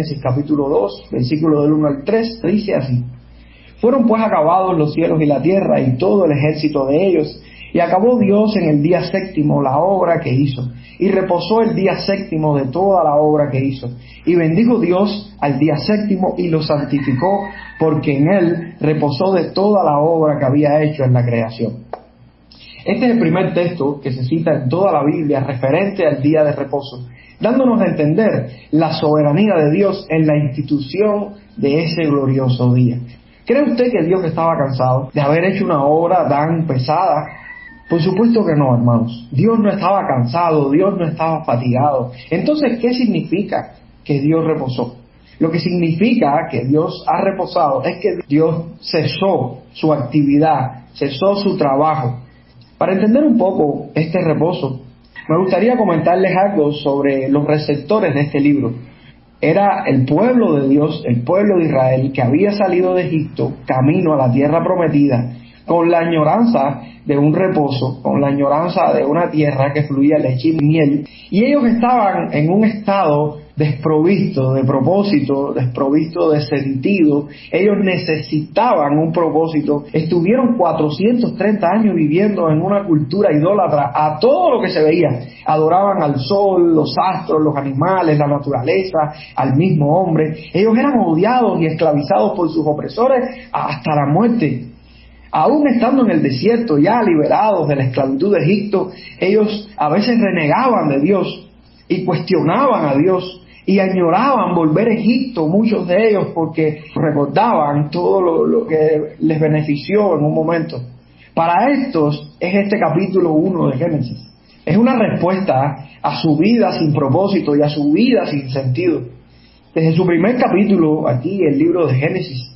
Génesis capítulo 2, versículo del 1 al 3, dice así: Fueron pues acabados los cielos y la tierra y todo el ejército de ellos, y acabó Dios en el día séptimo la obra que hizo, y reposó el día séptimo de toda la obra que hizo. Y bendijo Dios al día séptimo y lo santificó, porque en él reposó de toda la obra que había hecho en la creación. Este es el primer texto que se cita en toda la Biblia referente al día de reposo, dándonos a entender la soberanía de Dios en la institución de ese glorioso día. ¿Cree usted que Dios estaba cansado de haber hecho una obra tan pesada? Por supuesto que no, hermanos. Dios no estaba cansado, Dios no estaba fatigado. Entonces, ¿qué significa que Dios reposó? Lo que significa que Dios ha reposado es que Dios cesó su actividad, cesó su trabajo. Para entender un poco este reposo, me gustaría comentarles algo sobre los receptores de este libro. Era el pueblo de Dios, el pueblo de Israel, que había salido de Egipto camino a la tierra prometida, con la añoranza de un reposo, con la añoranza de una tierra que fluía leche y miel, y ellos estaban en un estado desprovisto de propósito, desprovisto de sentido. Ellos necesitaban un propósito. Estuvieron 430 años viviendo en una cultura idólatra a todo lo que se veía. Adoraban al sol, los astros, los animales, la naturaleza, al mismo hombre. Ellos eran odiados y esclavizados por sus opresores hasta la muerte. Aún estando en el desierto, ya liberados de la esclavitud de Egipto, ellos a veces renegaban de Dios y cuestionaban a Dios y añoraban volver a Egipto, muchos de ellos, porque recordaban todo lo que les benefició en un momento. Para estos es este capítulo 1 de Génesis. Es una respuesta a su vida sin propósito y a su vida sin sentido. Desde su primer capítulo, aquí el libro de Génesis,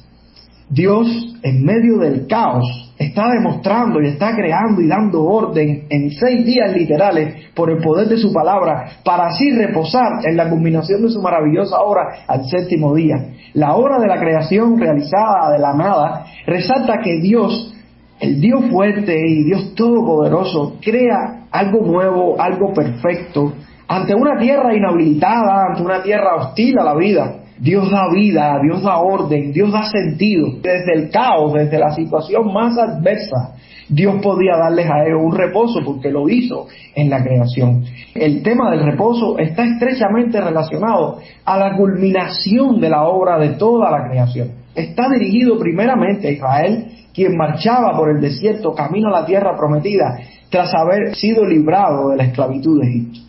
Dios, en medio del caos, está demostrando y está creando y dando orden en 6 días literales por el poder de su palabra, para así reposar en la culminación de su maravillosa obra al 7º día. La obra de la creación realizada de la nada resalta que Dios, el Dios fuerte y Dios todopoderoso, crea algo nuevo, algo perfecto, ante una tierra inhabilitada, ante una tierra hostil a la vida. Dios da vida, Dios da orden, Dios da sentido. Desde el caos, desde la situación más adversa, Dios podía darles a ellos un reposo porque lo hizo en la creación. El tema del reposo está estrechamente relacionado a la culminación de la obra de toda la creación. Está dirigido primeramente a Israel, quien marchaba por el desierto camino a la tierra prometida tras haber sido librado de la esclavitud de Egipto.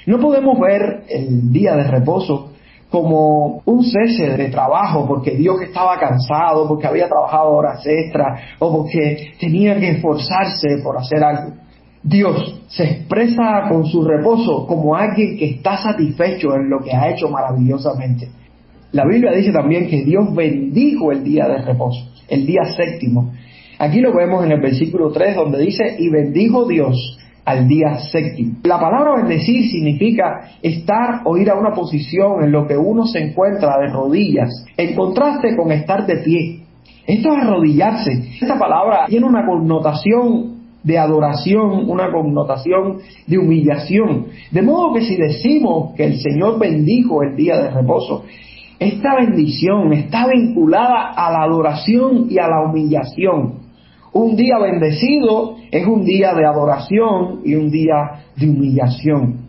No podemos ver el día de reposo como un cese de trabajo porque Dios estaba cansado, porque había trabajado horas extras o porque tenía que esforzarse por hacer algo. Dios se expresa con su reposo como alguien que está satisfecho en lo que ha hecho maravillosamente. La Biblia dice también que Dios bendijo el día de reposo, el día séptimo. Aquí lo vemos en el versículo 3, donde dice: y bendijo Dios al día séptimo. La palabra bendecir significa estar o ir a una posición en lo que uno se encuentra de rodillas, en contraste con estar de pie. Esto es arrodillarse. Esta palabra tiene una connotación de adoración, una connotación de humillación. De modo que si decimos que el Señor bendijo el día de reposo, esta bendición está vinculada a la adoración y a la humillación. Un día bendecido es un día de adoración y un día de humillación.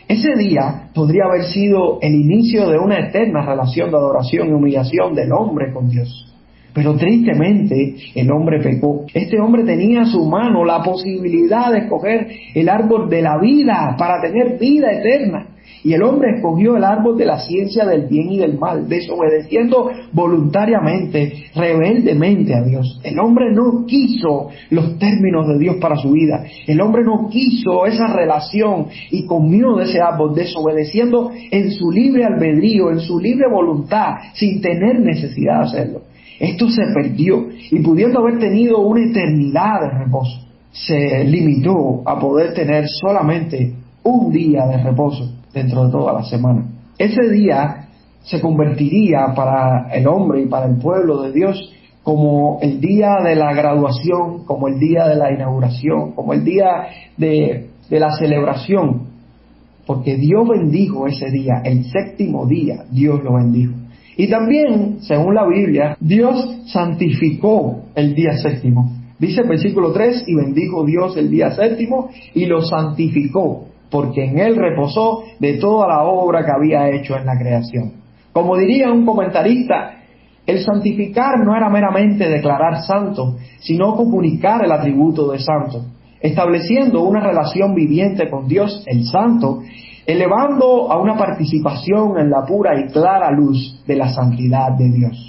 Ese día podría haber sido el inicio de una eterna relación de adoración y humillación del hombre con Dios. Pero tristemente el hombre pecó. Este hombre tenía a su mano la posibilidad de escoger el árbol de la vida para tener vida eterna. Y el hombre escogió el árbol de la ciencia del bien y del mal, desobedeciendo voluntariamente, rebeldemente a Dios. El hombre no quiso los términos de Dios para su vida. El hombre no quiso esa relación y comió de ese árbol, desobedeciendo en su libre albedrío, en su libre voluntad, sin tener necesidad de hacerlo. Esto se perdió y, pudiendo haber tenido una eternidad de reposo, se limitó a poder tener solamente un día de reposo dentro de toda la semana. Ese día se convertiría para el hombre y para el pueblo de Dios como el día de la graduación, como el día de la inauguración, como el día de la celebración. porque Dios bendijo ese día, el séptimo día, Dios lo bendijo. Y también, según la Biblia, Dios santificó el día séptimo. Dice el versículo 3, y bendijo Dios el día séptimo y lo santificó, porque en él reposó de toda la obra que había hecho en la creación. Como diría un comentarista, el santificar no era meramente declarar santo, sino comunicar el atributo de santo, estableciendo una relación viviente con Dios, el santo, elevando a una participación en la pura y clara luz de la santidad de Dios.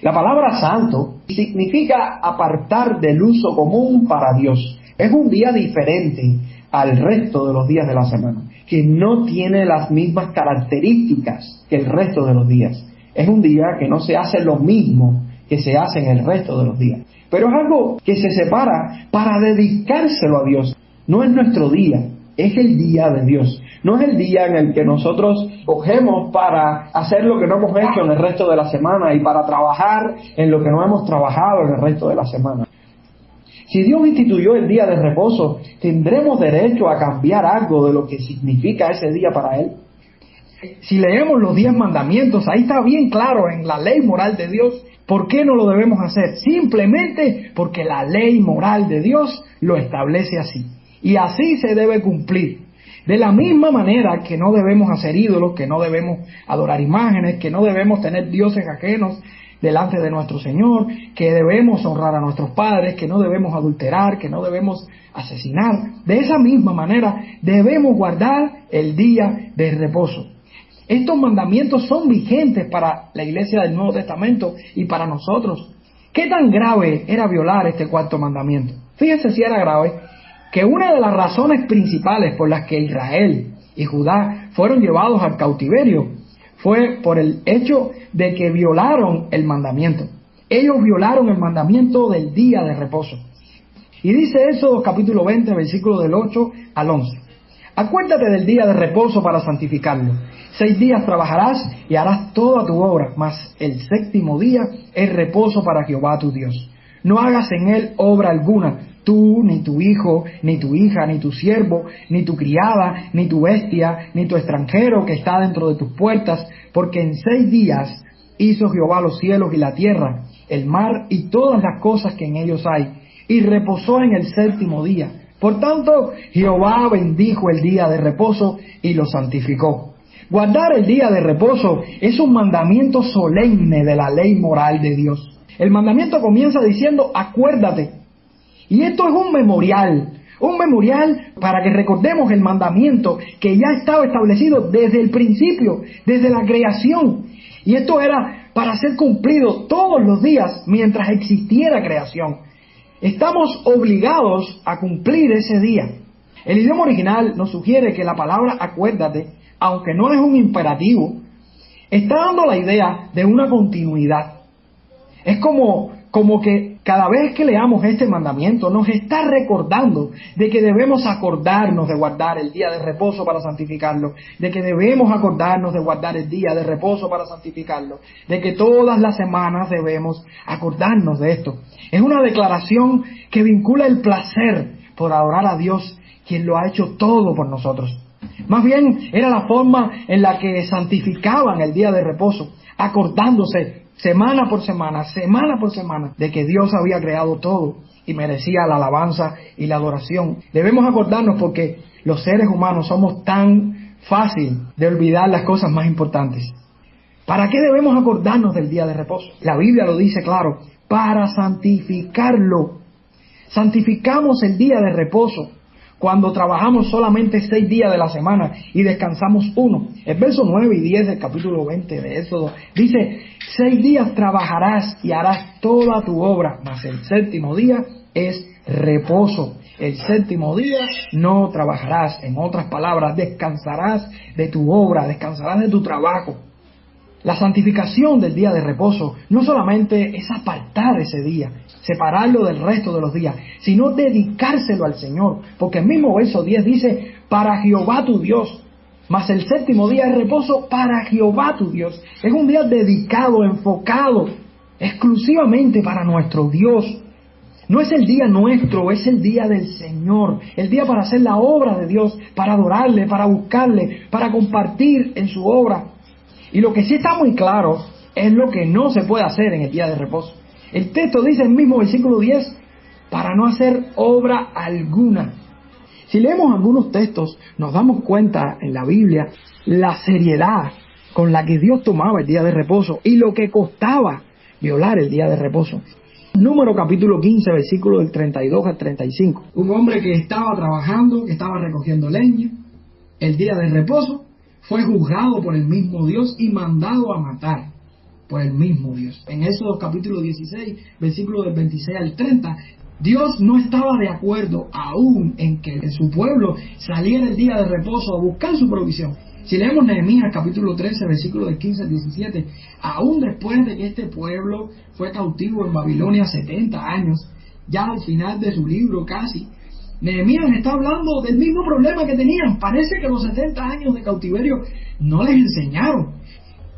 La palabra santo significa apartar del uso común para Dios. Es un día diferente al resto de los días de la semana, que no tiene las mismas características que el resto de los días. Es un día que no se hace lo mismo que se hace en el resto de los días. Pero es algo que se separa para dedicárselo a Dios. No es nuestro día, es el día de Dios. No es el día en el que nosotros cogemos para hacer lo que no hemos hecho en el resto de la semana y para trabajar en lo que no hemos trabajado en el resto de la semana. Si Dios instituyó el día de reposo, ¿tendremos derecho a cambiar algo de lo que significa ese día para Él? Si leemos los 10 mandamientos, ahí está bien claro en la ley moral de Dios. ¿Por qué no lo debemos hacer? Simplemente porque la ley moral de Dios lo establece así. Y así se debe cumplir. De la misma manera que no debemos hacer ídolos, que no debemos adorar imágenes, que no debemos tener dioses ajenos delante de nuestro Señor, que debemos honrar a nuestros padres, que no debemos adulterar, que no debemos asesinar. De esa misma manera debemos guardar el día de reposo. Estos mandamientos son vigentes para la iglesia del Nuevo Testamento y para nosotros. ¿Qué tan grave era violar este cuarto mandamiento? Fíjense si era grave, que una de las razones principales por las que Israel y Judá fueron llevados al cautiverio fue por el hecho de que violaron el mandamiento. Ellos violaron el mandamiento del día de reposo. Y dice Éxodo capítulo 20, versículo del 8 al 11. Acuérdate del día de reposo para santificarlo. 6 días trabajarás y harás toda tu obra, mas el séptimo día es reposo para Jehová tu Dios. No hagas en él obra alguna, tú, ni tu hijo, ni tu hija, ni tu siervo, ni tu criada, ni tu bestia, ni tu extranjero que está dentro de tus puertas, porque en 6 días hizo Jehová los cielos y la tierra, el mar y todas las cosas que en ellos hay, y reposó en el séptimo día. Por tanto, Jehová bendijo el día de reposo y lo santificó. Guardar el día de reposo es un mandamiento solemne de la ley moral de Dios. El mandamiento comienza diciendo, acuérdate. Y esto es un memorial para que recordemos el mandamiento que ya estaba establecido desde el principio, desde la creación. Y esto era para ser cumplido todos los días mientras existiera creación. Estamos obligados a cumplir ese día. El idioma original nos sugiere que la palabra acuérdate, aunque no es un imperativo, está dando la idea de una continuidad. Es como que cada vez que leamos este mandamiento nos está recordando de que debemos acordarnos de guardar el día de reposo para santificarlo, de que debemos acordarnos de guardar el día de reposo para santificarlo, de que todas las semanas debemos acordarnos de esto. Es una declaración que vincula el placer por adorar a Dios, quien lo ha hecho todo por nosotros. Más bien era la forma en la que santificaban el día de reposo, acordándose semana por semana, de que Dios había creado todo y merecía la alabanza y la adoración. Debemos acordarnos porque los seres humanos somos tan fácil de olvidar las cosas más importantes. ¿Para qué debemos acordarnos del día de reposo? La Biblia lo dice claro, para santificarlo. Santificamos el día de reposo cuando trabajamos solamente 6 días de la semana y descansamos 1. El verso 9 y 10 del capítulo 20 de Éxodo dice, 6 días trabajarás y harás toda tu obra, mas el séptimo día es reposo. El séptimo día no trabajarás. En otras palabras, descansarás de tu obra, descansarás de tu trabajo. La santificación del día de reposo no solamente es apartar ese día, separarlo del resto de los días, sino dedicárselo al Señor, porque el mismo verso 10 dice, para Jehová tu Dios, mas el séptimo día es reposo para Jehová tu Dios. Es un día dedicado, enfocado, exclusivamente para nuestro Dios. No es el día nuestro, es el día del Señor, el día para hacer la obra de Dios, para adorarle, para buscarle, para compartir en su obra. Y lo que sí está muy claro es lo que no se puede hacer en el día de reposo. El texto dice en el mismo versículo 10, para no hacer obra alguna. Si leemos algunos textos, nos damos cuenta en la Biblia la seriedad con la que Dios tomaba el día de reposo y lo que costaba violar el día de reposo. Número capítulo 15, versículos del 32 al 35. Un hombre que estaba trabajando, que estaba recogiendo leña, el día de reposo, fue juzgado por el mismo Dios y mandado a matar por el mismo Dios. En Éxodo capítulo 16, versículos del 26 al 30, Dios no estaba de acuerdo aún en que su pueblo saliera el día de reposo a buscar su provisión. Si leemos Nehemías capítulo 13, versículos del 15 al 17, aún después de que este pueblo fue cautivo en Babilonia 70 años, ya al final de su libro casi, Nehemías está hablando del mismo problema que tenían. Parece que los 70 años de cautiverio no les enseñaron.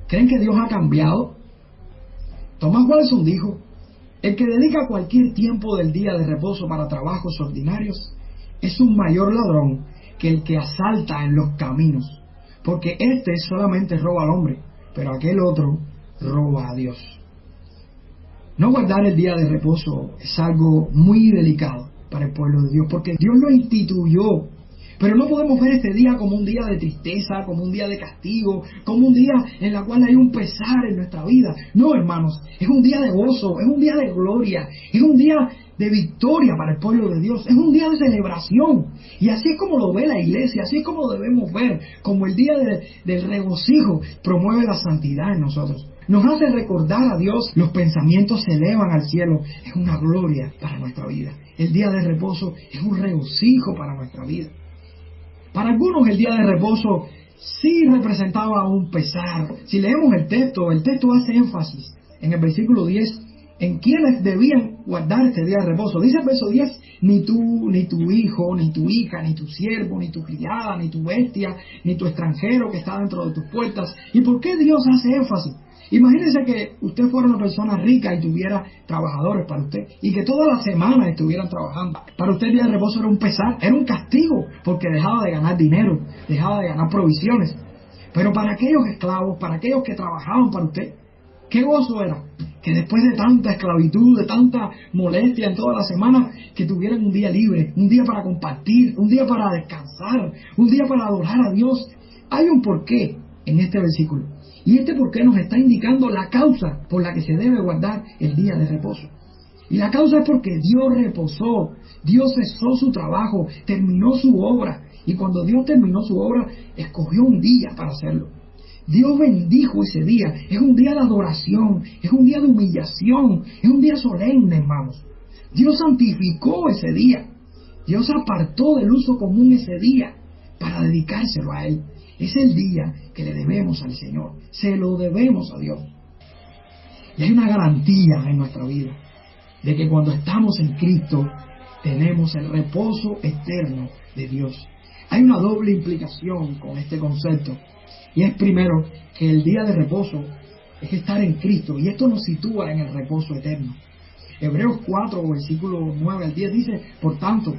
¿Creen que Dios ha cambiado? Thomas Watson dijo, el que dedica cualquier tiempo del día de reposo para trabajos ordinarios es un mayor ladrón que el que asalta en los caminos. Porque este solamente roba al hombre, pero aquel otro roba a Dios. No guardar el día de reposo es algo muy delicado para el pueblo de Dios, porque Dios lo instituyó. Pero no podemos ver este día como un día de tristeza, como un día de castigo, como un día en el cual hay un pesar en nuestra vida. No, hermanos, es un día de gozo, es un día de gloria, es un día de victoria para el pueblo de Dios, es un día de celebración. Y así es como lo ve la iglesia, así es como lo debemos ver, como el día del regocijo promueve la santidad en nosotros. Nos hace recordar a Dios, los pensamientos se elevan al cielo, es una gloria para nuestra vida. El día de reposo es un regocijo para nuestra vida. Para algunos el día de reposo sí representaba un pesar. Si leemos el texto hace énfasis en el versículo 10 en quienes debían guardar este día de reposo. Dice el verso 10, ni tú, ni tu hijo, ni tu hija, ni tu siervo, ni tu criada, ni tu bestia, ni tu extranjero que está dentro de tus puertas. ¿Y por qué Dios hace énfasis? Imagínense que usted fuera una persona rica y tuviera trabajadores para usted y que toda la semana estuvieran trabajando. Para usted el día de reposo era un pesar, era un castigo, porque dejaba de ganar dinero, dejaba de ganar provisiones. Pero para aquellos esclavos, para aquellos que trabajaban para usted, ¿qué gozo era? Que después de tanta esclavitud, de tanta molestia en toda la semana, que tuvieran un día libre, un día para compartir, un día para descansar, un día para adorar a Dios. Hay un porqué en este versículo. Y este porqué nos está indicando la causa por la que se debe guardar el día de reposo. Y la causa es porque Dios reposó, Dios cesó su trabajo, terminó su obra. Y cuando Dios terminó su obra, escogió un día para hacerlo. Dios bendijo ese día. Es un día de adoración, es un día de humillación, es un día solemne, hermanos. Dios santificó ese día. Dios apartó del uso común ese día para dedicárselo a Él. Es el día que le debemos al Señor. Se lo debemos a Dios. Y hay una garantía en nuestra vida de que cuando estamos en Cristo tenemos el reposo eterno de Dios. Hay una doble implicación con este concepto. Y es primero que el día de reposo es estar en Cristo. Y esto nos sitúa en el reposo eterno. Hebreos 4, versículo 9 al 10 dice, por tanto,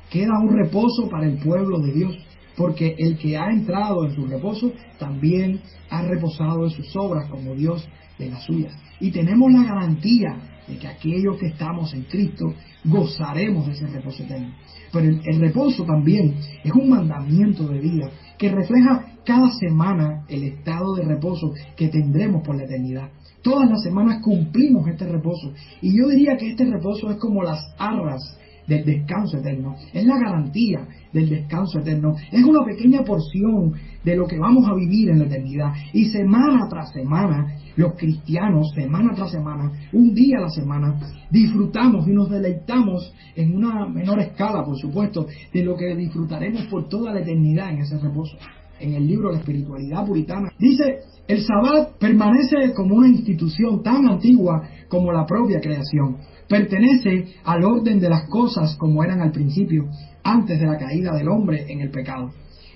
queda un reposo para el pueblo de Dios. Porque el que ha entrado en su reposo también ha reposado de sus obras como Dios de las suyas. Y tenemos la garantía de que aquellos que estamos en Cristo gozaremos de ese reposo eterno. Pero el reposo también es un mandamiento de vida que refleja cada semana el estado de reposo que tendremos por la eternidad. Todas las semanas cumplimos este reposo. Y yo diría que este reposo es como las arras del descanso eterno, es la garantía del descanso eterno, es una pequeña porción de lo que vamos a vivir en la eternidad. Y semana tras semana, los cristianos, semana tras semana, un día a la semana, disfrutamos y nos deleitamos en una menor escala, por supuesto, de lo que disfrutaremos por toda la eternidad en ese reposo. En el libro La Espiritualidad Puritana dice, el Sabbat permanece como una institución tan antigua como la propia creación. Pertenece al orden de las cosas como eran al principio, antes de la caída del hombre en el pecado.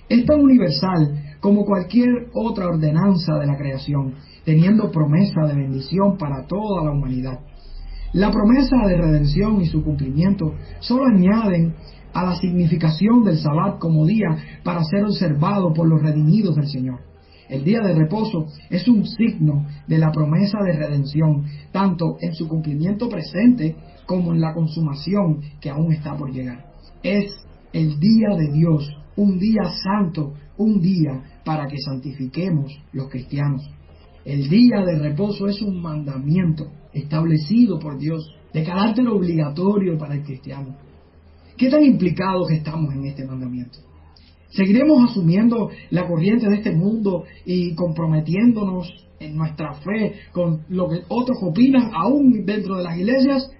Es tan universal como cualquier otra ordenanza de la creación, teniendo promesa de bendición para toda la humanidad. La promesa de redención y su cumplimiento solo añaden a la significación del Sabbat como día para ser observado por los redimidos del Señor. El día de reposo es un signo de la promesa de redención, tanto en su cumplimiento presente como en la consumación que aún está por llegar. Es el día de Dios, un día santo, un día para que santifiquemos los cristianos. El día de reposo es un mandamiento establecido por Dios, de carácter obligatorio para el cristiano. ¿Qué tan implicados estamos en este mandamiento? ¿Seguiremos asumiendo la corriente de este mundo y comprometiéndonos en nuestra fe con lo que otros opinan aún dentro de las iglesias?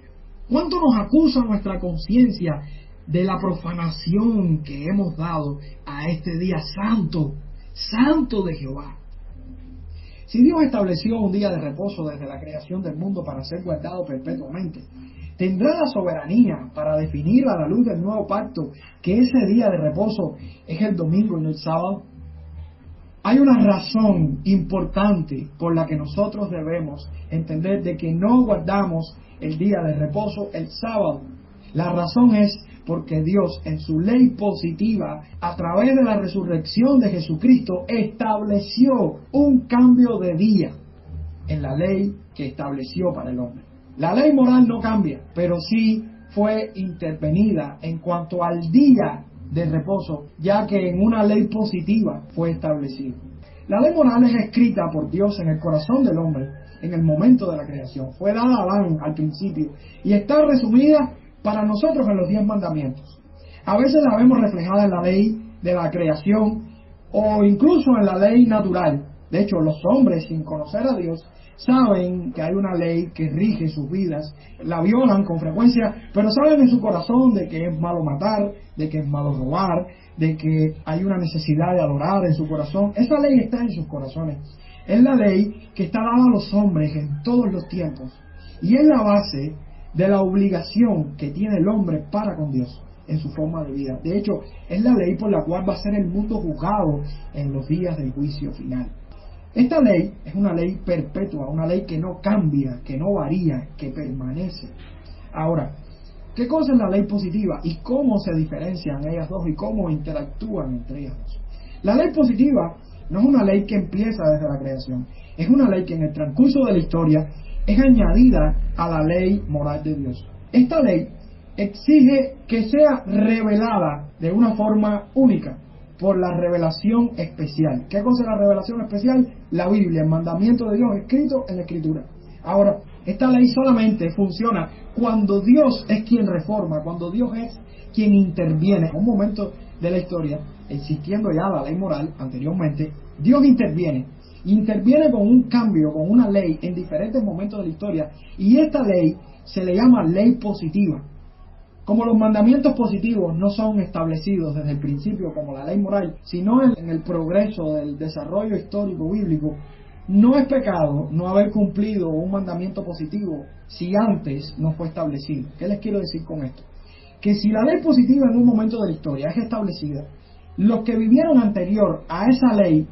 ¿Cuánto nos acusa nuestra conciencia de la profanación que hemos dado a este día santo, santo de Jehová? Si Dios estableció un día de reposo desde la creación del mundo para ser guardado perpetuamente, tendrá la soberanía para definir a la luz del nuevo pacto que ese día de reposo es el domingo y no el sábado. Hay una razón importante por la que nosotros debemos entender de que no guardamos el día de reposo el sábado. La razón es porque Dios en su ley positiva, a través de la resurrección de Jesucristo, estableció un cambio de día en la ley que estableció para el hombre. La ley moral no cambia, pero sí fue intervenida en cuanto al día de reposo, ya que en una ley positiva fue establecido. La ley moral es escrita por Dios en el corazón del hombre en el momento de la creación. Fue dada a Adán al principio y está resumida para nosotros en los 10 mandamientos. A veces la vemos reflejada en la ley de la creación o incluso en la ley natural. De hecho, los hombres, sin conocer a Dios, saben que hay una ley que rige sus vidas, la violan con frecuencia, pero saben en su corazón de que es malo matar, de que es malo robar, de que hay una necesidad de adorar en su corazón. Esa ley está en sus corazones. Es la ley que está dada a los hombres en todos los tiempos y es la base de la obligación que tiene el hombre para con Dios en su forma de vida. De hecho, es la ley por la cual va a ser el mundo juzgado en los días del juicio final. Esta ley es una ley perpetua, una ley que no cambia, que no varía, que permanece. Ahora, ¿qué cosa es la ley positiva y cómo se diferencian ellas dos y cómo interactúan entre ellas dos? La ley positiva no es una ley que empieza desde la creación, es una ley que en el transcurso de la historia es añadida a la ley moral de Dios. Esta ley exige que sea revelada de una forma única por la revelación especial. ¿Qué cosa es la revelación especial? La Biblia, el mandamiento de Dios escrito en la Escritura. Ahora, esta ley solamente funciona cuando Dios es quien reforma, cuando Dios es quien interviene. En un momento de la historia, existiendo ya la ley moral anteriormente, Dios interviene con un cambio, con una ley en diferentes momentos de la historia, y esta ley se le llama ley positiva. Como los mandamientos positivos no son establecidos desde el principio como la ley moral, sino en el progreso del desarrollo histórico bíblico, no es pecado no haber cumplido un mandamiento positivo si antes no fue establecido. ¿Qué les quiero decir con esto? Que si la ley positiva en un momento de la historia es establecida, los que vivieron anterior a esa ley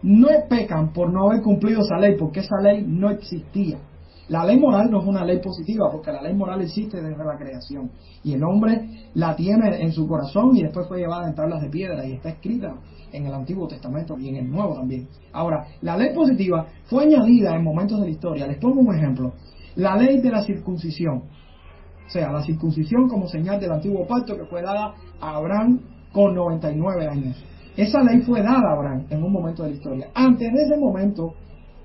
no pecan por no haber cumplido esa ley, porque esa ley no existía. La ley moral no es una ley positiva, porque la ley moral existe desde la creación y el hombre la tiene en su corazón y después fue llevada en tablas de piedra y está escrita en el Antiguo Testamento y en el Nuevo también. Ahora, la ley positiva fue añadida en momentos de la historia. Les pongo un ejemplo: la ley de la circuncisión, o sea, la circuncisión como señal del antiguo pacto que fue dada a Abraham con 99 años. Esa ley fue dada a Abraham en un momento de la historia. Antes de ese momento,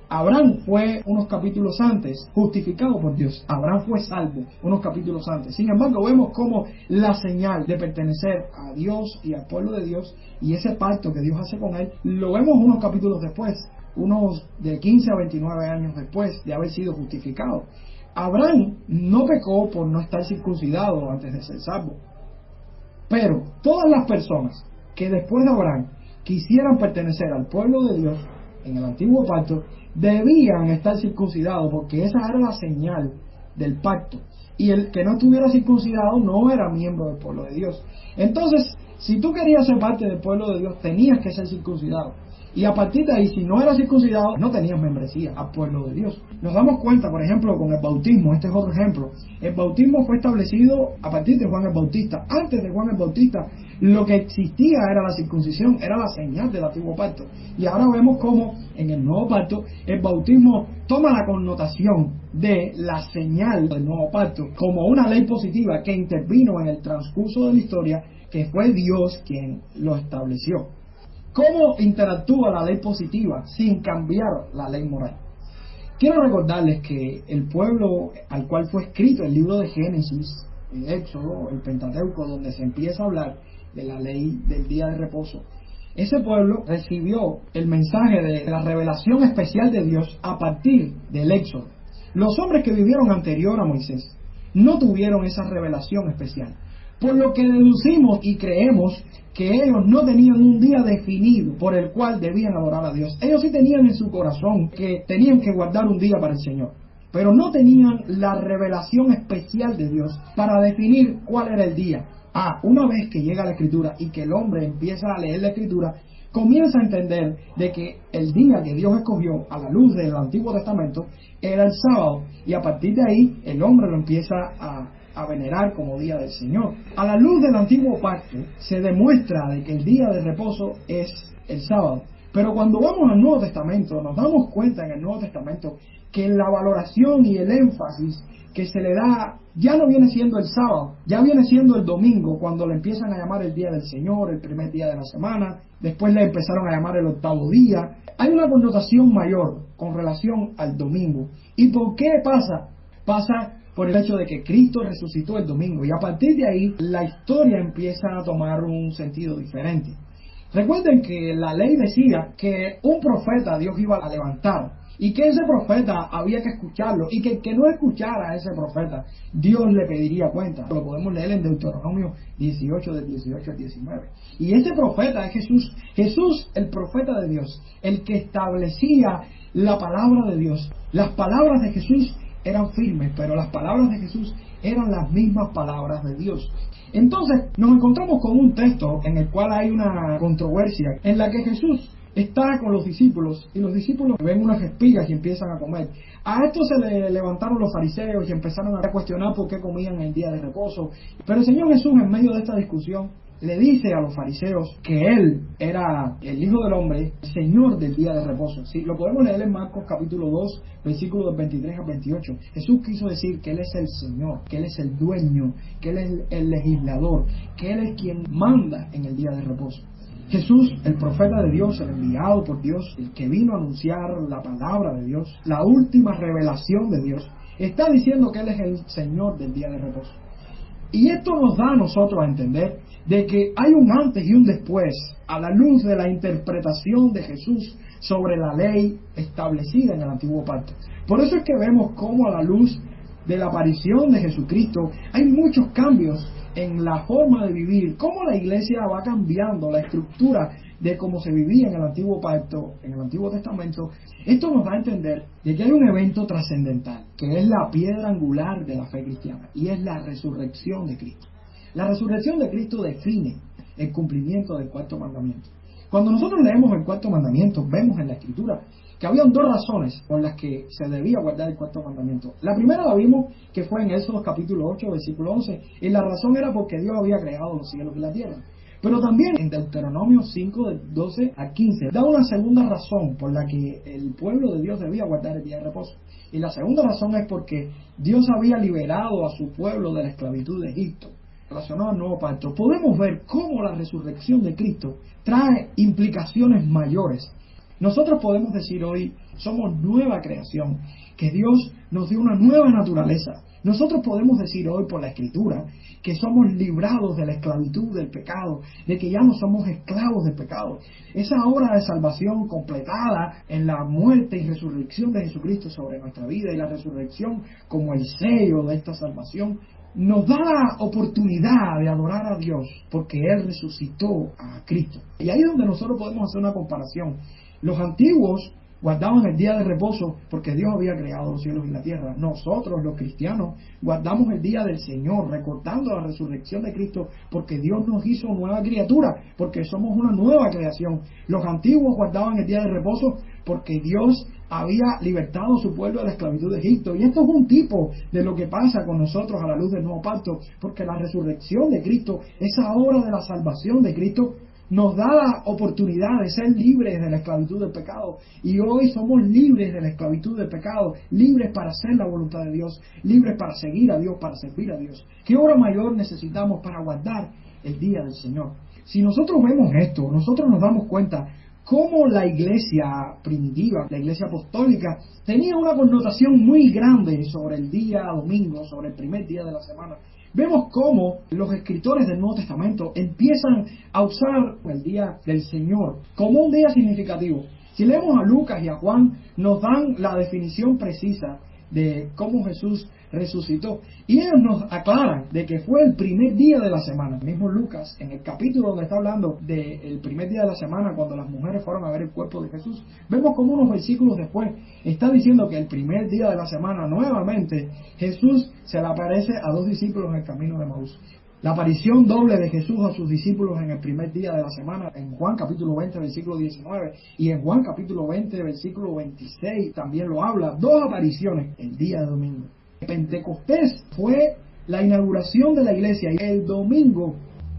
Abraham fue unos capítulos antes justificado por Dios. Abraham fue salvo unos capítulos antes. Sin embargo, vemos cómo la señal de pertenecer a Dios y al pueblo de Dios y ese pacto que Dios hace con él, lo vemos unos capítulos después, unos de 15 a 29 años después de haber sido justificado. Abraham no pecó por no estar circuncidado antes de ser salvo. Pero todas las personas que después de Abraham quisieran pertenecer al pueblo de Dios en el antiguo pacto, debían estar circuncidados, porque esa era la señal del pacto, y el que no estuviera circuncidado no era miembro del pueblo de Dios. Entonces, si tú querías ser parte del pueblo de Dios, tenías que ser circuncidado. Y a partir de ahí, si no eras circuncidado, no tenías membresía al pueblo de Dios. Nos damos cuenta, por ejemplo, con el bautismo. Este es otro ejemplo. El bautismo fue establecido a partir de Juan el Bautista. Antes de Juan el Bautista, lo que existía era la circuncisión, era la señal del antiguo pacto. Y ahora vemos cómo en el nuevo pacto el bautismo toma la connotación de la señal del nuevo pacto como una ley positiva que intervino en el transcurso de la historia, que fue Dios quien lo estableció. ¿Cómo interactúa la ley positiva sin cambiar la ley moral? Quiero recordarles que el pueblo al cual fue escrito el libro de Génesis, el Éxodo, el Pentateuco, donde se empieza a hablar de la ley del día de reposo, ese pueblo recibió el mensaje de la revelación especial de Dios a partir del Éxodo. Los hombres que vivieron anterior a Moisés no tuvieron esa revelación especial, por lo que deducimos y creemos que ellos no tenían un día definido por el cual debían adorar a Dios. Ellos sí tenían en su corazón que tenían que guardar un día para el Señor, pero no tenían la revelación especial de Dios para definir cuál era el día. Una vez que llega la Escritura y que el hombre empieza a leer la Escritura, comienza a entender de que el día que Dios escogió a la luz del Antiguo Testamento era el sábado, y a partir de ahí el hombre lo empieza a venerar como día del Señor. A la luz del Antiguo Pacto se demuestra de que el día de reposo es el sábado. Pero cuando vamos al Nuevo Testamento, nos damos cuenta en el Nuevo Testamento que la valoración y el énfasis que se le da ya no viene siendo el sábado, ya viene siendo el domingo, cuando le empiezan a llamar el día del Señor, el primer día de la semana, después le empezaron a llamar el octavo día. Hay una connotación mayor con relación al domingo. ¿Y por qué pasa? Pasa por el hecho de que Cristo resucitó el domingo, y a partir de ahí la historia empieza a tomar un sentido diferente. Recuerden que la ley decía que un profeta Dios iba a levantar, y que ese profeta había que escucharlo, y que el que no escuchara a ese profeta, Dios le pediría cuenta. Lo podemos leer en Deuteronomio 18, del 18 al 19. Y ese profeta es Jesús. Jesús, el profeta de Dios, el que establecía la palabra de Dios. Las palabras de Jesús eran firmes, pero las palabras de Jesús eran las mismas palabras de Dios. Entonces nos encontramos con un texto en el cual hay una controversia, en la que Jesús está con los discípulos, y los discípulos ven unas espigas y empiezan a comer. A esto se le levantaron los fariseos y empezaron a cuestionar por qué comían el día de reposo. Pero el Señor Jesús, en medio de esta discusión, le dice a los fariseos que Él era el Hijo del Hombre, Señor del día de reposo. ¿Sí? Lo podemos leer en Marcos capítulo 2, versículos del 23 al 28. Jesús quiso decir que Él es el Señor, que Él es el dueño, que Él es el legislador, que Él es quien manda en el día de reposo. Jesús, el profeta de Dios, el enviado por Dios, el que vino a anunciar la palabra de Dios, la última revelación de Dios, está diciendo que Él es el Señor del día de reposo. Y esto nos da a nosotros a entender de que hay un antes y un después a la luz de la interpretación de Jesús sobre la ley establecida en el Antiguo Pacto. Por eso es que vemos cómo a la luz de la aparición de Jesucristo hay muchos cambios en la forma de vivir, cómo la iglesia va cambiando la estructura de cómo se vivía en el Antiguo Pacto, en el Antiguo Testamento. Esto nos da a entender de que hay un evento trascendental, que es la piedra angular de la fe cristiana, y es la resurrección de Cristo. La resurrección de Cristo define el cumplimiento del cuarto mandamiento. Cuando nosotros leemos el cuarto mandamiento, vemos en la Escritura que habían dos razones por las que se debía guardar el cuarto mandamiento. La primera la vimos que fue en Éxodo capítulo 8, versículo 11, y la razón era porque Dios había creado los cielos y la tierra. Pero también en Deuteronomio 5, del 12 a 15, da una segunda razón por la que el pueblo de Dios debía guardar el día de reposo. Y la segunda razón es porque Dios había liberado a su pueblo de la esclavitud de Egipto. Relacionado al nuevo pacto, podemos ver cómo la resurrección de Cristo trae implicaciones mayores. Nosotros podemos decir hoy, somos nueva creación, que Dios nos dio una nueva naturaleza. Nosotros podemos decir hoy por la Escritura que somos librados de la esclavitud del pecado, de que ya no somos esclavos del pecado. Esa obra de salvación completada en la muerte y resurrección de Jesucristo sobre nuestra vida, y la resurrección como el sello de esta salvación, nos da la oportunidad de adorar a Dios porque Él resucitó a Cristo. Y ahí es donde nosotros podemos hacer una comparación. Los antiguos guardaban el día de reposo porque Dios había creado los cielos y la tierra. Nosotros, los cristianos, guardamos el día del Señor, recordando la resurrección de Cristo, porque Dios nos hizo nueva criatura, porque somos una nueva creación. Los antiguos guardaban el día de reposo porque Dios había libertado a su pueblo de la esclavitud de Egipto. Y esto es un tipo de lo que pasa con nosotros a la luz del nuevo pacto, porque la resurrección de Cristo, esa obra de la salvación de Cristo, nos da la oportunidad de ser libres de la esclavitud del pecado. Y hoy somos libres de la esclavitud del pecado, libres para hacer la voluntad de Dios, libres para seguir a Dios, para servir a Dios. ¿Qué obra mayor necesitamos para guardar el día del Señor? Si nosotros vemos esto, nosotros nos damos cuenta cómo la iglesia primitiva, la iglesia apostólica, tenía una connotación muy grande sobre el día domingo, sobre el primer día de la semana. Vemos cómo los escritores del Nuevo Testamento empiezan a usar el día del Señor como un día significativo. Si leemos a Lucas y a Juan, nos dan la definición precisa de cómo Jesús resucitó. Y ellos nos aclaran de que fue el primer día de la semana. El mismo Lucas, en el capítulo donde está hablando del primer día de la semana, cuando las mujeres fueron a ver el cuerpo de Jesús, vemos como unos versículos después está diciendo que el primer día de la semana, nuevamente, Jesús se le aparece a dos discípulos en el camino de Emaús. La aparición doble de Jesús a sus discípulos en el primer día de la semana, en Juan capítulo 20, versículo 19, y en Juan capítulo 20, versículo 26, también lo habla. Dos apariciones el día de domingo. Pentecostés fue la inauguración de la iglesia, y el domingo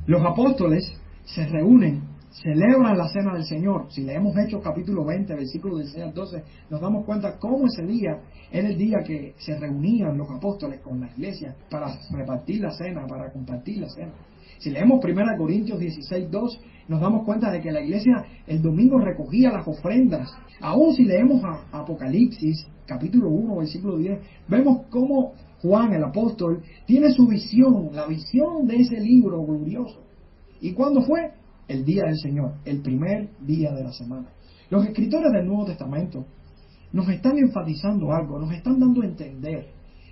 los apóstoles se reúnen, celebran la cena del Señor. Si leemos Hechos capítulo 20, versículos 16 al 12, nos damos cuenta cómo ese día era el día que se reunían los apóstoles con la iglesia para repartir la cena, para compartir la cena. Si leemos 1 Corintios 16, 2, nos damos cuenta de que la iglesia el domingo recogía las ofrendas. Aún si leemos a Apocalipsis capítulo 1, versículo 10, vemos cómo Juan el apóstol tiene su visión, la visión de ese libro glorioso. ¿Y cuándo fue? El día del Señor, el primer día de la semana. Los escritores del Nuevo Testamento nos están enfatizando algo, nos están dando a entender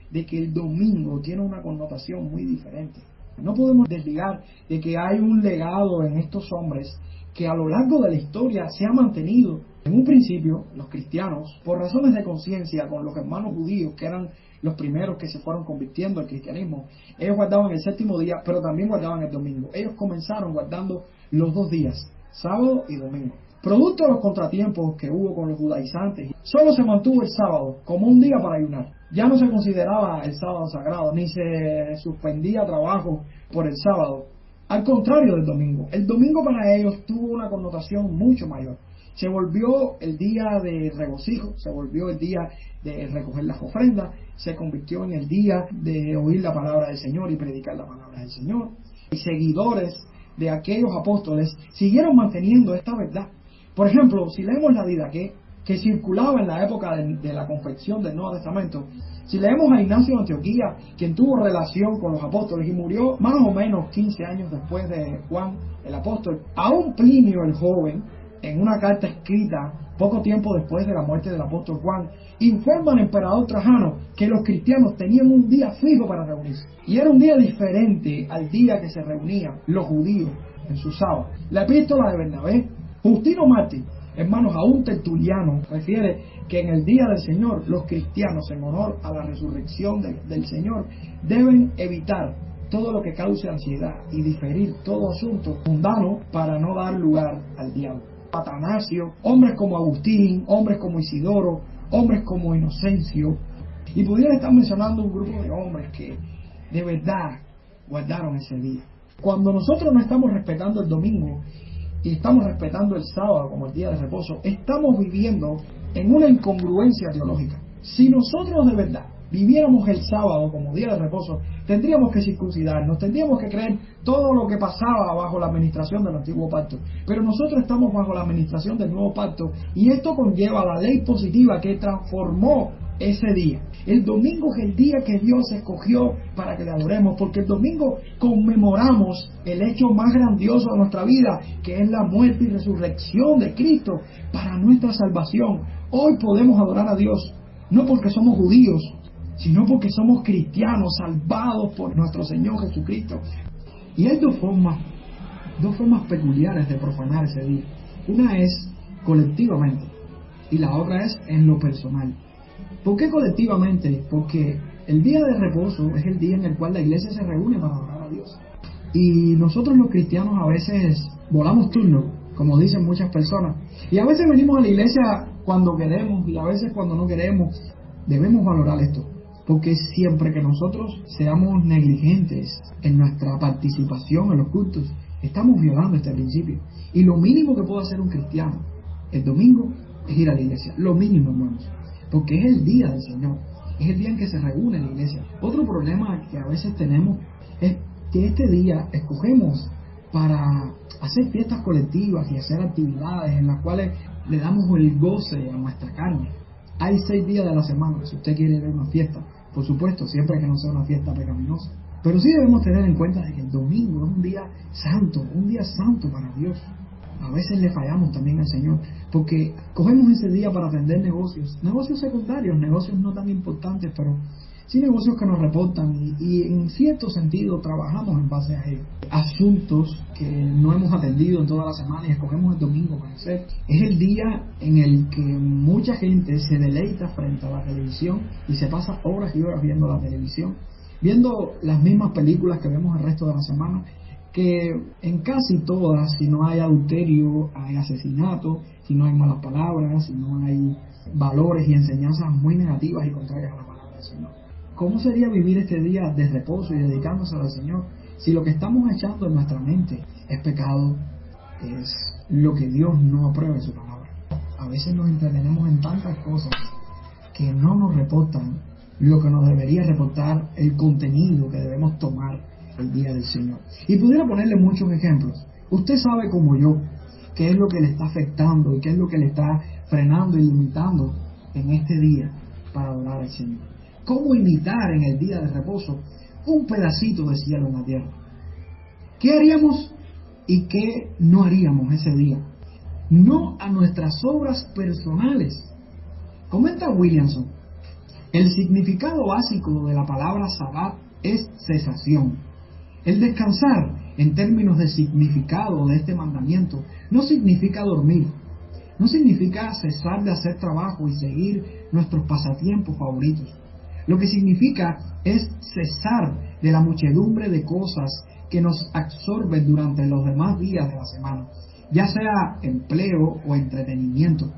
de que el domingo tiene una connotación muy diferente. No podemos desligar de que hay un legado en estos hombres que a lo largo de la historia se ha mantenido. En un principio, los cristianos, por razones de conciencia con los hermanos judíos, que eran los primeros que se fueron convirtiendo al cristianismo, ellos guardaban el séptimo día, pero también guardaban el domingo. Ellos comenzaron guardando los 2 días, sábado y domingo. Producto de los contratiempos que hubo con los judaizantes, solo se mantuvo el sábado como un día para ayunar. Ya no se consideraba el sábado sagrado, ni se suspendía trabajo por el sábado. Al contrario del domingo. El domingo para ellos tuvo una connotación mucho mayor. Se volvió el día de regocijo, se volvió el día de recoger las ofrendas, se convirtió en el día de oír la palabra del Señor y predicar la palabra del Señor. Y seguidores de aquellos apóstoles siguieron manteniendo esta verdad. Por ejemplo, si leemos la Didaqué, que circulaba en la época de la confección del Nuevo Testamento, si leemos a Ignacio de Antioquía, quien tuvo relación con los apóstoles y murió más o menos 15 años después de Juan el apóstol, aún Plinio el joven, en una carta escrita poco tiempo después de la muerte del apóstol Juan, informa al emperador Trajano que los cristianos tenían un día fijo para reunirse. Y era un día diferente al día que se reunían los judíos en su sábado. La epístola de Bernabé, Justino Mártir, hermanos, aún Tertuliano, refiere que en el día del Señor los cristianos, en honor a la resurrección del Señor, deben evitar todo lo que cause ansiedad y diferir todo asunto mundano para no dar lugar al diablo. Atanasio, hombres como Agustín, hombres como Isidoro, hombres como Inocencio, y pudiera estar mencionando un grupo de hombres que de verdad guardaron ese día. Cuando nosotros no estamos respetando el domingo y estamos respetando el sábado como el día de reposo, estamos viviendo en una incongruencia teológica. Si nosotros de verdad viviéramos el sábado como día de reposo, tendríamos que circuncidarnos, tendríamos que creer todo lo que pasaba bajo la administración del antiguo pacto. Pero nosotros estamos bajo la administración del nuevo pacto, y esto conlleva la ley positiva que transformó ese día. El domingo es el día que Dios escogió para que le adoremos, porque el domingo conmemoramos el hecho más grandioso de nuestra vida, que es la muerte y resurrección de Cristo para nuestra salvación. Hoy podemos adorar a Dios, no porque somos judíos, sino porque somos cristianos salvados por nuestro Señor Jesucristo. Y hay dos formas peculiares de profanar ese día. Una es colectivamente y la otra es en lo personal. ¿Por qué colectivamente? Porque el día de reposo es el día en el cual la iglesia se reúne para adorar a Dios. Y nosotros los cristianos a veces volamos turno, como dicen muchas personas, y a veces venimos a la iglesia cuando queremos y a veces cuando no queremos. Debemos valorar esto, porque siempre que nosotros seamos negligentes en nuestra participación en los cultos, estamos violando este principio. Y lo mínimo que puede hacer un cristiano el domingo es ir a la iglesia, lo mínimo, hermanos, porque es el día del Señor, es el día en que se reúne la iglesia. Otro problema que a veces tenemos es que este día escogemos para hacer fiestas colectivas y hacer actividades en las cuales le damos el goce a nuestra carne. Hay 6 días de la semana, si usted quiere ir a una fiesta, por supuesto, siempre que no sea una fiesta pecaminosa. Pero sí debemos tener en cuenta de que el domingo es un día santo para Dios. A veces le fallamos también al Señor, porque cogemos ese día para atender negocios secundarios, negocios no tan importantes, pero sí negocios que nos reportan y en cierto sentido trabajamos en base a ellos. Asuntos que no hemos atendido en toda la semana y escogemos el domingo para hacer. Es el día en el que mucha gente se deleita frente a la televisión y se pasa horas y horas viendo la televisión, viendo las mismas películas que vemos el resto de la semana, que en casi todas, si no hay adulterio, hay asesinato, si no hay malas palabras, si no hay valores y enseñanzas muy negativas y contrarias a la palabra del Señor. ¿Cómo sería vivir este día de reposo y dedicándose al Señor si lo que estamos echando en nuestra mente es pecado, es lo que Dios no aprueba en su palabra? A veces nos entretenemos en tantas cosas que no nos reportan lo que nos debería reportar el contenido que debemos tomar el día del Señor. Y pudiera ponerle muchos ejemplos. Usted sabe como yo qué es lo que le está afectando y qué es lo que le está frenando y limitando en este día para adorar al Señor. ¿Cómo imitar en el día de reposo un pedacito de cielo en la tierra? ¿Qué haríamos y qué no haríamos ese día? No a nuestras obras personales. Comenta Williamson, el significado básico de la palabra Sabbat es cesación. El descansar, en términos de significado de este mandamiento, no significa dormir, no significa cesar de hacer trabajo y seguir nuestros pasatiempos favoritos. Lo que significa es cesar de la muchedumbre de cosas que nos absorben durante los demás días de la semana, ya sea empleo o entretenimiento.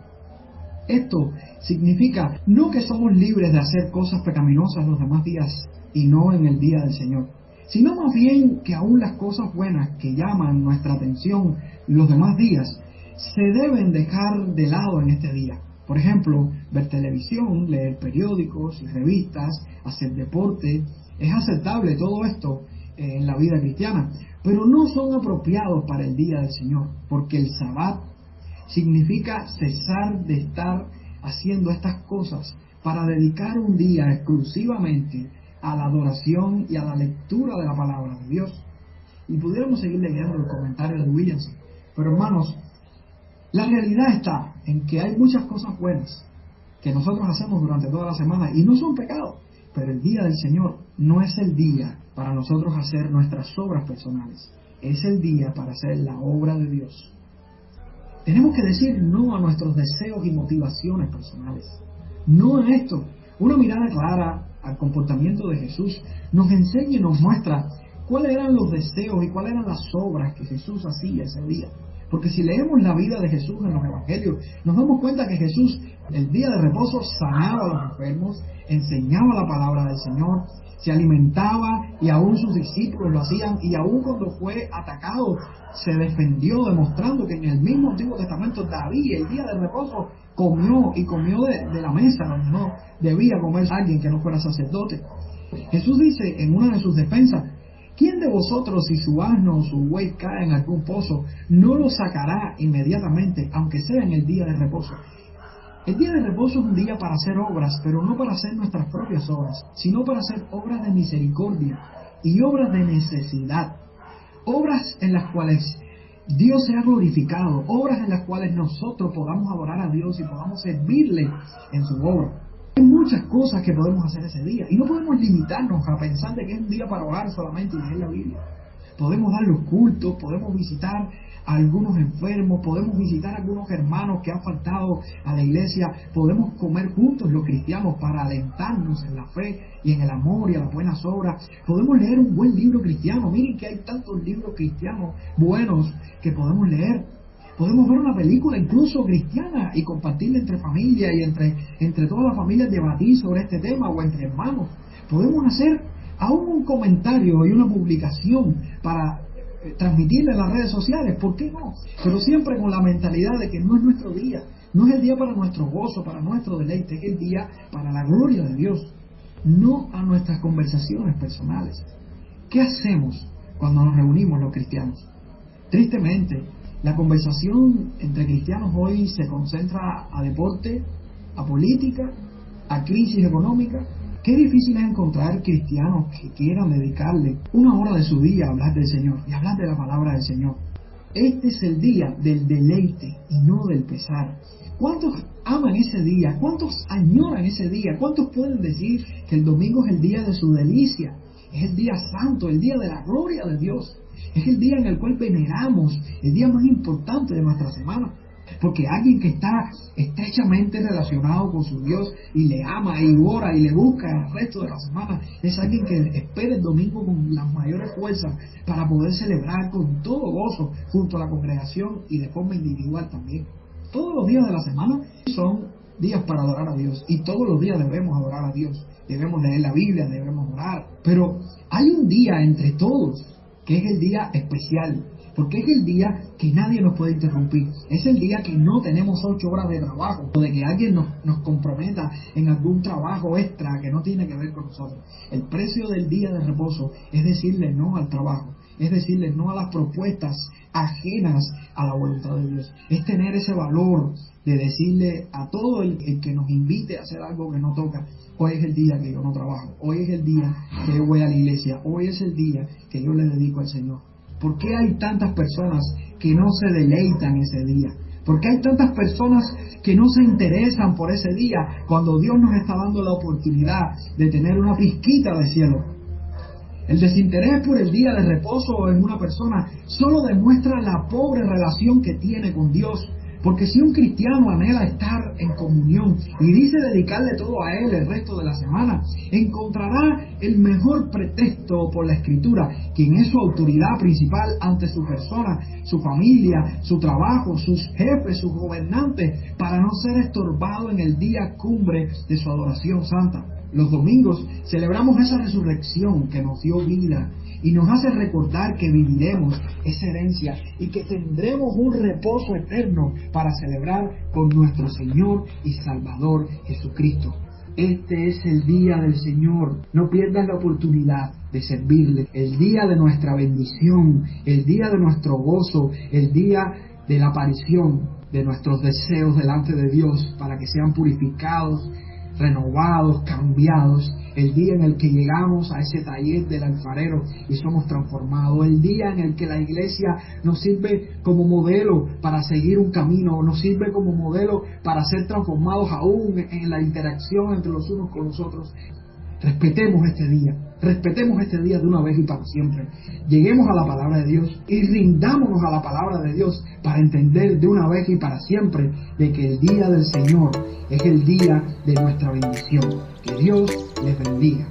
Esto significa no que somos libres de hacer cosas pecaminosas los demás días y no en el día del Señor, sino más bien que aún las cosas buenas que llaman nuestra atención los demás días se deben dejar de lado en este día. Por ejemplo, ver televisión, leer periódicos y revistas, hacer deporte. Es aceptable todo esto en la vida cristiana, pero no son apropiados para el día del Señor, porque el Sabbat significa cesar de estar haciendo estas cosas para dedicar un día exclusivamente a la adoración y a la lectura de la palabra de Dios. Y pudiéramos seguir leyendo el comentario de Williamson, pero hermanos, la realidad está en que hay muchas cosas buenas que nosotros hacemos durante toda la semana y no son pecados, pero el día del Señor no es el día para nosotros hacer nuestras obras personales, es el día para hacer la obra de Dios. Tenemos que decir no a nuestros deseos y motivaciones personales, no a esto. Una mirada clara al comportamiento de Jesús nos enseña y nos muestra cuáles eran los deseos y cuáles eran las obras que Jesús hacía ese día. Porque si leemos la vida de Jesús en los evangelios, nos damos cuenta que Jesús, el día de reposo, sanaba a los enfermos, enseñaba la palabra del Señor, se alimentaba y aún sus discípulos lo hacían, y aún cuando fue atacado se defendió, demostrando que en el mismo Antiguo Testamento David, el día de reposo, comió de la mesa donde no debía comer alguien que no fuera sacerdote. Jesús dice en una de sus defensas: ¿quién de vosotros, si su asno o su buey cae en algún pozo, no lo sacará inmediatamente, aunque sea en el día de reposo? El día de reposo es un día para hacer obras, pero no para hacer nuestras propias obras, sino para hacer obras de misericordia y obras de necesidad. Obras en las cuales Dios sea glorificado, obras en las cuales nosotros podamos adorar a Dios y podamos servirle en su obra. Hay muchas cosas que podemos hacer ese día y no podemos limitarnos a pensar de que es un día para orar solamente y leer la Biblia. podemos dar los cultos, podemos visitar a algunos enfermos, podemos visitar a algunos hermanos que han faltado a la iglesia, podemos comer juntos los cristianos para alentarnos en la fe y en el amor y en las buenas obras, podemos leer un buen libro cristiano. Miren que hay tantos libros cristianos buenos que podemos leer. Podemos ver una película incluso cristiana y compartirla entre familia y entre todas las familias, debatir sobre este tema, o entre hermanos. Podemos hacer aún un comentario y una publicación para transmitirla en las redes sociales, ¿por qué no? Pero siempre con la mentalidad de que no es nuestro día, no es el día para nuestro gozo, para nuestro deleite, es el día para la gloria de Dios, no a nuestras conversaciones personales. ¿Qué hacemos cuando nos reunimos los cristianos? Tristemente, la conversación entre cristianos hoy se concentra a deporte, a política, a crisis económica. Qué difícil es encontrar cristianos que quieran dedicarle una hora de su día a hablar del Señor y hablar de la palabra del Señor. Este es el día del deleite y no del pesar. ¿Cuántos aman ese día? ¿Cuántos añoran ese día? ¿Cuántos pueden decir que el domingo es el día de su delicia? Es el día santo, el día de la gloria de Dios. Es el día en el cual veneramos, el día más importante de nuestra semana. Porque alguien que está estrechamente relacionado con su Dios y le ama y ora y le busca el resto de la semana, es alguien que espera el domingo con las mayores fuerzas para poder celebrar con todo gozo junto a la congregación y de forma individual también. Todos los días de la semana son días para adorar a Dios y todos los días debemos adorar a Dios. Debemos leer la Biblia, debemos orar. Pero hay un día entre todos que es el día especial, porque es el día que nadie nos puede interrumpir. Es el día que no tenemos 8 horas de trabajo, o de que alguien nos comprometa en algún trabajo extra que no tiene que ver con nosotros. El precio del día de reposo es decirle no al trabajo, es decirle no a las propuestas ajenas a la voluntad de Dios. Es tener ese valor de decirle a todo el que nos invite a hacer algo que no toca: hoy es el día que yo no trabajo, hoy es el día que yo voy a la iglesia, hoy es el día que yo le dedico al Señor. ¿Por qué hay tantas personas que no se deleitan ese día? ¿Por qué hay tantas personas que no se interesan por ese día cuando Dios nos está dando la oportunidad de tener una pizquita de cielo? El desinterés por el día de reposo en una persona solo demuestra la pobre relación que tiene con Dios. Porque si un cristiano anhela estar en comunión y dice dedicarle todo a Él el resto de la semana, encontrará el mejor pretexto por la Escritura, quien es su autoridad principal ante su persona, su familia, su trabajo, sus jefes, sus gobernantes, para no ser estorbado en el día cumbre de su adoración santa. Los domingos celebramos esa resurrección que nos dio vida y nos hace recordar que viviremos esa herencia y que tendremos un reposo eterno para celebrar con nuestro Señor y Salvador Jesucristo. Este es el día del Señor. No pierdas la oportunidad de servirle. El día de nuestra bendición, el día de nuestro gozo, el día de la aparición de nuestros deseos delante de Dios para que sean purificados, renovados, cambiados, el día en el que llegamos a ese taller del alfarero y somos transformados, el día en el que la iglesia nos sirve como modelo para seguir un camino, nos sirve como modelo para ser transformados aún en la interacción entre los unos con los otros. Respetemos este día de una vez y para siempre. Lleguemos a la palabra de Dios y rindámonos a la palabra de Dios para entender de una vez y para siempre de que el día del Señor es el día de nuestra bendición. Que Dios les bendiga.